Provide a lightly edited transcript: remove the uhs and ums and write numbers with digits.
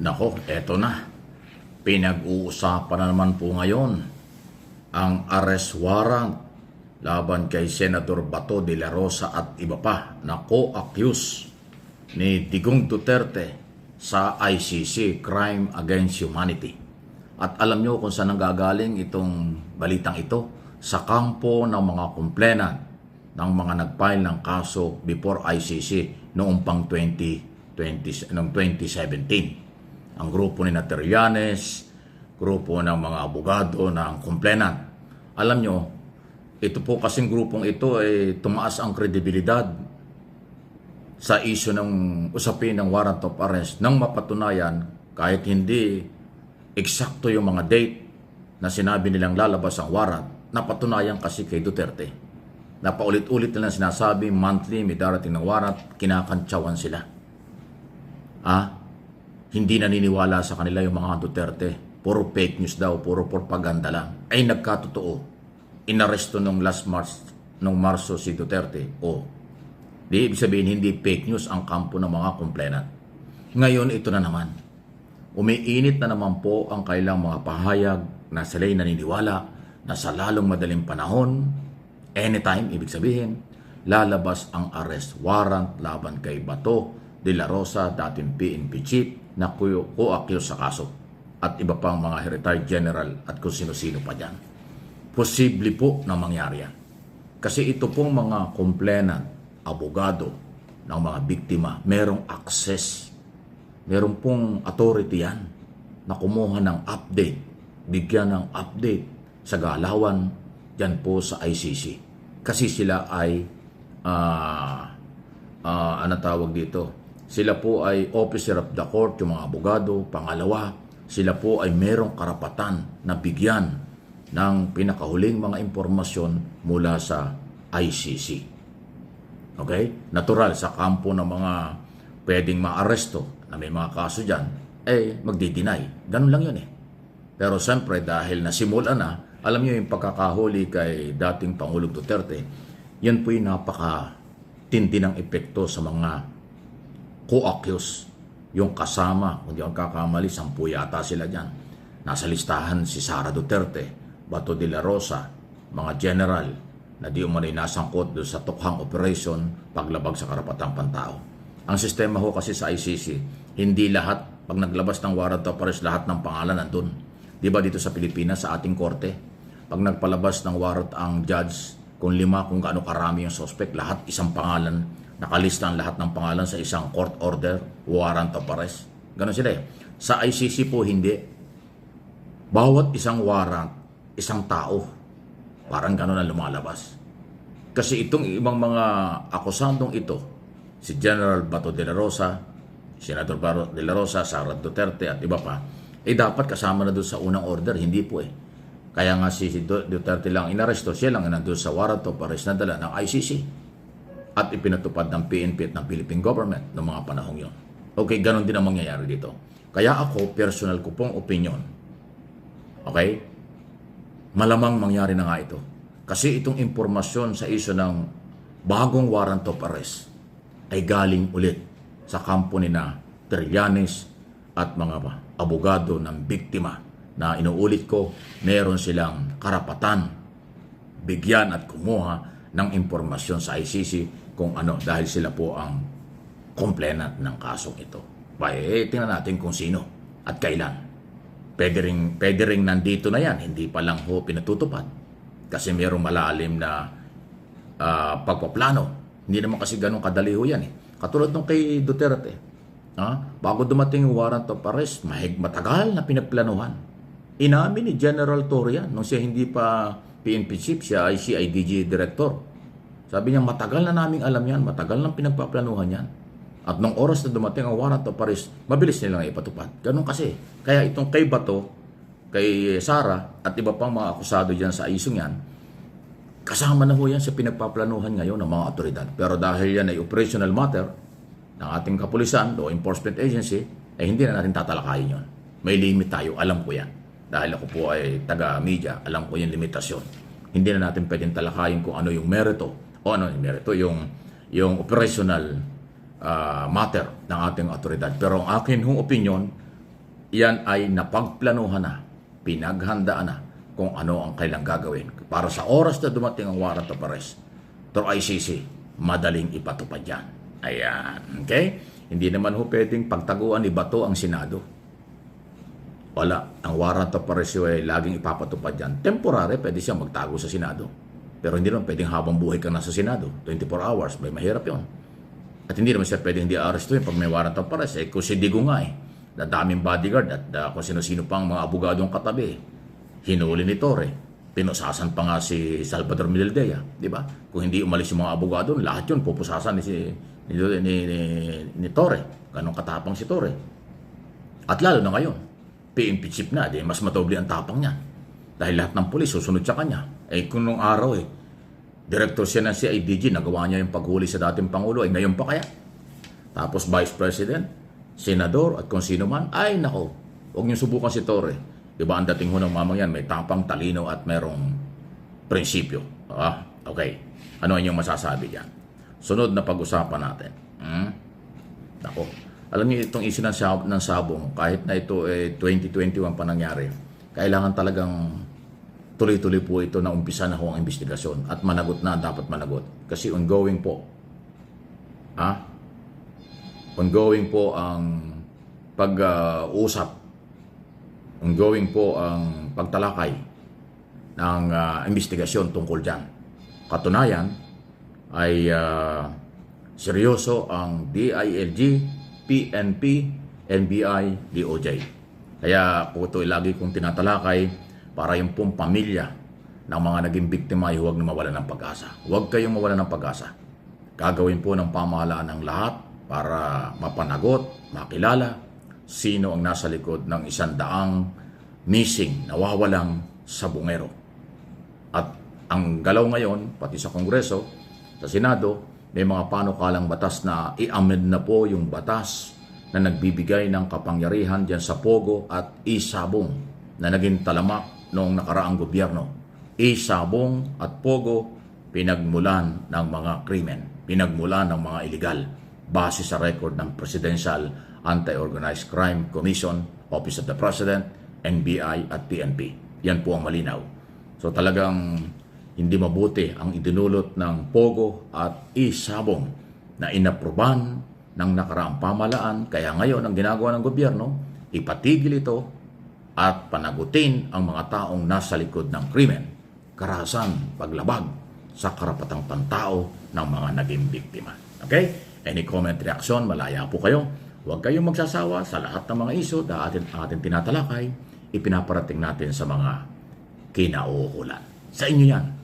Nako, eto na. Pinag-uusapan na naman po ngayon ang arrest warrant laban kay Senador Bato de la Rosa at iba pa na co-accused ni Digong Duterte sa ICC, Crime Against Humanity. At alam nyo kung saan nanggagaling itong balitang ito? Sa kampo ng mga complainant ng mga nag-file ng kaso before ICC noong pang 2017. Ang grupo ni Trillanes, grupo ng mga abogado ng complainant. Alam nyo, ito po kasing grupong ito ay tumaas ang kredibilidad sa issue ng usapin ng warrant of arrest nang mapatunayan kahit hindi eksakto yung mga date na sinabi nilang lalabas ang warrant, napatunayan kasi kay Duterte. Napaulit-ulit nilang sinasabi, monthly may darating ng warrant, kinakantsawan sila. Hindi naniniwala sa kanila yung mga Duterte. Puro fake news daw, puro propaganda lang. Ay nagkatotoo. Inaresto nung last March, nung Marso si Duterte. Di ibig sabihin hindi fake news ang kampo ng mga complainant. Ngayon ito na naman. Umiinit na naman po ang kailang mga pahayag na sila'y naniniwala na sa lalong madaling panahon, anytime, ibig sabihin, lalabas ang arrest warrant laban kay Bato de la Rosa, dating PNP chief, na co-accused sa kaso at iba pang mga retired general at kung sino-sino pa dyan. Posible po na mangyari yan. Kasi ito pong mga complainant, abogado ng mga biktima, merong access, meron pong authority yan na kumuha ng update, bigyan ng update sa galawan dyan po sa ICC. Kasi sila ay, ano tawag dito, sila po ay officer of the court, yung mga abogado. Pangalawa, sila po ay merong karapatan na bigyan ng pinakahuling mga impormasyon mula sa ICC. Okay? Natural, sa kampo ng mga pwedeng maaresto na may mga kaso dyan, magdi-deny. Ganun lang yun eh. Pero siyempre, dahil nasimula na, alam nyo yung pagkakahuli kay dating Pangulong Duterte, yan po yung napaka-tindi ng epekto sa mga co-accused, yung kasama, kung di ako kakamali, 10 yata sila dyan. Nasa listahan si Sara Duterte, Bato de la Rosa, mga general na di umano'y nasangkot doon sa tukhang operation paglabag sa karapatang pantao. Ang sistema ho kasi sa ICC, hindi lahat, pag naglabas ng warrant of arrest, lahat ng pangalan nandun. Di ba dito sa Pilipinas, sa ating korte, pag nagpalabas ng warrant ang judge, kung 5, kung gaano karami yung suspect, lahat isang pangalan, nakalista ang lahat ng pangalan sa isang court order, warrant of arrest. Ganon sila eh. Sa ICC po hindi. Bawat isang warrant, isang tao. Parang ganon ang lumalabas. Kasi itong ibang mga akusandong ito, si General Bato de la Rosa, Senador Bato de la Rosa, Sara Duterte at iba pa, dapat kasama na doon sa unang order. Hindi po eh. Kaya nga si Duterte lang inaresto, siya lang nandun sa warrant of arrest na dala ng ICC. At ipinatupad ng PNP at ng Philippine government noong mga panahong yon. Okay, ganon din ang mangyayari dito. Kaya ako, personal ko pong opinion, okay, malamang mangyari na nga ito. Kasi itong impormasyon sa iso ng bagong warrant of arrest ay galing ulit sa kampo ni na Trillanes at mga abogado ng biktima na inuulit ko, meron silang karapatan bigyan at kumuha ng impormasyon sa ICC kung ano, dahil sila po ang complainant ng kasong ito. Tingnan natin kung sino at kailan. Pwede ring nandito na yan, hindi pa lang ho pinatutupad. Kasi mayroong malalim na pagpaplano. Hindi naman kasi ganun kadali ho yan eh. Katulad nung kay Duterte. Bago dumating yung warrant of arrest, matagal na pinagplanuhan. Inamin ni General Torre nung siya hindi pa PNP chief, siya ay CIDG director. Sabi niya, matagal na naming alam yan, matagal nang pinagpaplanuhan yan. At nung oras na dumating ang warrant of arrest, mabilis nilang ipatupad. Ganun kasi. Kaya itong kay Bato, kay Sara, at iba pang mga akusado dyan sa isong yan, kasama na ho yan sa pinagpaplanuhan ngayon ng mga otoridad. Pero dahil yan ay operational matter ng ating kapulisan, law enforcement agency, hindi na natin tatalakayin yon. May limit tayo, alam ko yan. Dahil ako po ay taga-media, alam ko yung limitasyon. Hindi na natin pwedeng talakayin kung ano yung merito, o ano yung merito, yung operational matter ng ating otoridad. Pero ang akin hong opinion, yan ay napagplanuhan na, pinaghandaan na kung ano ang kailang gagawin. Para sa oras na dumating ang warrant of arrest, through ICC, madaling ipatupad yan. Ayan, okay? Hindi naman ho pwedeng pagtaguan ni Bato ang Senado. Wala. Ang warrant of arrest ay laging ipapatupad yan. Temporary, pwede siya magtago sa Senado. Pero hindi naman pwedeng habang buhay ka nasa Senado. 24 hours, may mahirap yon. At hindi naman siya pwedeng hindi arrestuin pag may warrant of arrest. Eh, kung si Digo nga daming bodyguard at kung sino-sino pang mga abogadong katabi. Hinuli ni Torre. Pinusasan pa nga si Salvador Milaldea. Di ba? Kung hindi umalis yung mga abogado, lahat yun pupusasan ni Torre. Ganong katapang si Torre. At lalo na ngayon, PMP chief na, di mas matobli ang tapang niya. Dahil lahat ng pulis susunod sa kanya. Eh kung nung araw director siya ng CIDG, nagawa niya yung paghuli sa dating Pangulo, ngayon pa kaya? Tapos Vice President, Senador, at kung sino man, ay nako, huwag niyong subukan si Torre. Iba ang dating ho ng mamang yan, may tapang, talino at merong prinsipyo. Okay, ano ang inyong masasabi dyan? Sunod na pag-usapan natin. Nako, alam niyo itong issue ng sabong, kahit na ito 2021 pa nangyari, kailangan talagang tuloy-tuloy po ito na umpisa na ho ang investigasyon at managot na dapat managot. Kasi ongoing po. Ongoing po ang pag-usap. Ongoing po ang pagtalakay ng investigasyon tungkol dyan. Katunayan ay seryoso ang DILG, PNP, NBI, DOJ. Kaya po ito lagi kong tinatalakay para yung pong pamilya ng mga naging biktima ay huwag na mawalan ng pag-asa. Huwag kayong mawalan ng pag-asa. Gagawin po ng pamahalaan ng lahat para mapanagot, makilala sino ang nasa likod ng 100 missing, nawawalang sabongero. At ang galaw ngayon, pati sa Kongreso, sa Senado, may mga panukalang batas na i-amend na po yung batas na nagbibigay ng kapangyarihan dyan sa Pogo at isabong na naging talamak noong nakaraang gobyerno. Isabong at Pogo, pinagmulan ng mga krimen, pinagmulan ng mga iligal, base sa record ng Presidential Anti-Organized Crime Commission, Office of the President, NBI at PNP. Yan po ang malinaw. So talagang hindi mabuti ang idinulot ng Pogo at isabong na inapruban ng nakaraang pamahalaan. Kaya ngayon ang ginagawa ng gobyerno, ipatigil ito at panagutin ang mga taong nasa likod ng krimen, karahasan, paglabag sa karapatang pantao ng mga naging biktima. Okay? Any comment, reaction, malaya po kayo. Huwag kayong magsasawa sa lahat ng mga isyu na ating tinatalakay, ipinaparating natin sa mga kinauukulan. Sa inyo yan.